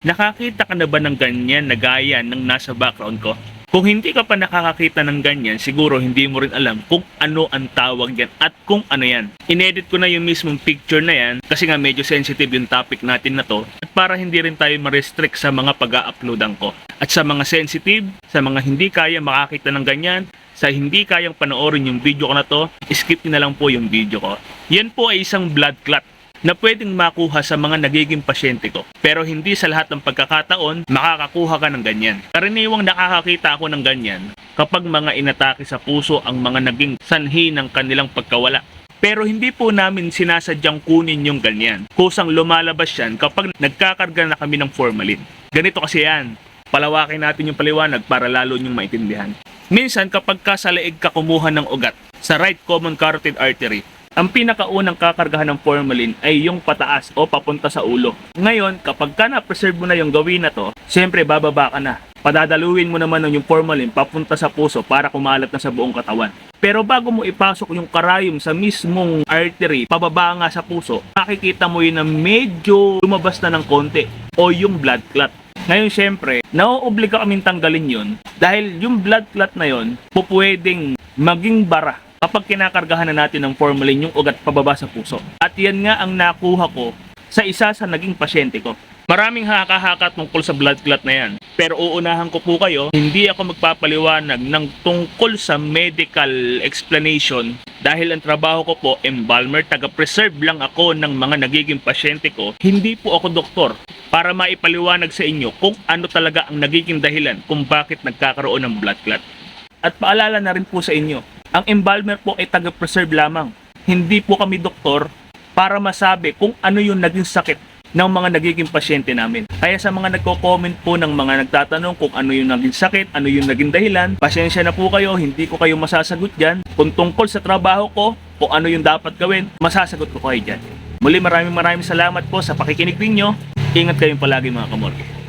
Nakakita ka na ba ng ganyan na gaya ng nasa background ko? Kung hindi ka pa nakakakita ng ganyan, siguro hindi mo rin alam kung ano ang tawag yan at kung ano yan. Inedit ko na yung mismong picture na yan kasi nga medyo sensitive yung topic natin na to at para hindi rin tayo ma-restrict sa mga pag-a-uploadan ko. At sa mga sensitive, sa mga hindi kaya makakita ng ganyan, sa hindi kayang panoorin yung video ko na to, skip nyo na lang po yung video ko. Yan po ay isang blood clot na pwedeng makuha sa mga nagiging pasyente ko. Pero hindi sa lahat ng pagkakataon, makakakuha ka ng ganyan. Karaniwang nakakakita ako ng ganyan kapag mga inatake sa puso ang mga naging sanhi ng kanilang pagkawala. Pero hindi po namin sinasadyang kunin yung ganyan. Kusang lumalabas yan kapag nagkakarga na kami ng formalin. Ganito kasi yan. Palawakin natin yung paliwanag para lalo nyong maintindihan. Minsan kapag ka sa leeg ka kumuha ng ugat sa right common carotid artery, ang pinakaunang kakargahan ng formalin ay yung pataas o papunta sa ulo. Ngayon, kapag ka na-preserve mo na yung gawin na to, siyempre bababa ka na. Padadaluin mo naman yung formalin papunta sa puso para kumalat na sa buong katawan. Pero bago mo ipasok yung karayom sa mismong artery, pababa nga sa puso, makikita mo yun na medyo lumabas na ng konti o yung blood clot. Ngayon, siyempre, nauobliga kaming tanggalin yun dahil yung blood clot na yun, pupwedeng maging bara kapag kinakargahan na natin ng formalin yung ugat pababa sa puso. At yan nga ang nakuha ko sa isa sa naging pasyente ko. Maraming haka-haka tungkol sa blood clot na yan. Pero uunahan ko po kayo, hindi ako magpapaliwanag ng tungkol sa medical explanation dahil ang trabaho ko po, embalmer, taga-preserve lang ako ng mga nagiging pasyente ko. Hindi po ako doktor para maipaliwanag sa inyo kung ano talaga ang nagiging dahilan kung bakit nagkakaroon ng blood clot. At paalala na rin po sa inyo, ang embalmer po ay taga-preserve lamang. Hindi po kami doktor para masabi kung ano yung naging sakit ng mga nagiging pasyente namin. Kaya sa mga nagko-comment po ng mga nagtatanong kung ano yung naging sakit, ano yung naging dahilan, pasensya na po kayo, hindi ko kayo masasagot dyan. Kung tungkol sa trabaho ko, kung ano yung dapat gawin, masasagot ko kayo dyan. Muli maraming salamat po sa pakikinig ninyo. Ingat kayong palagi mga kamorke.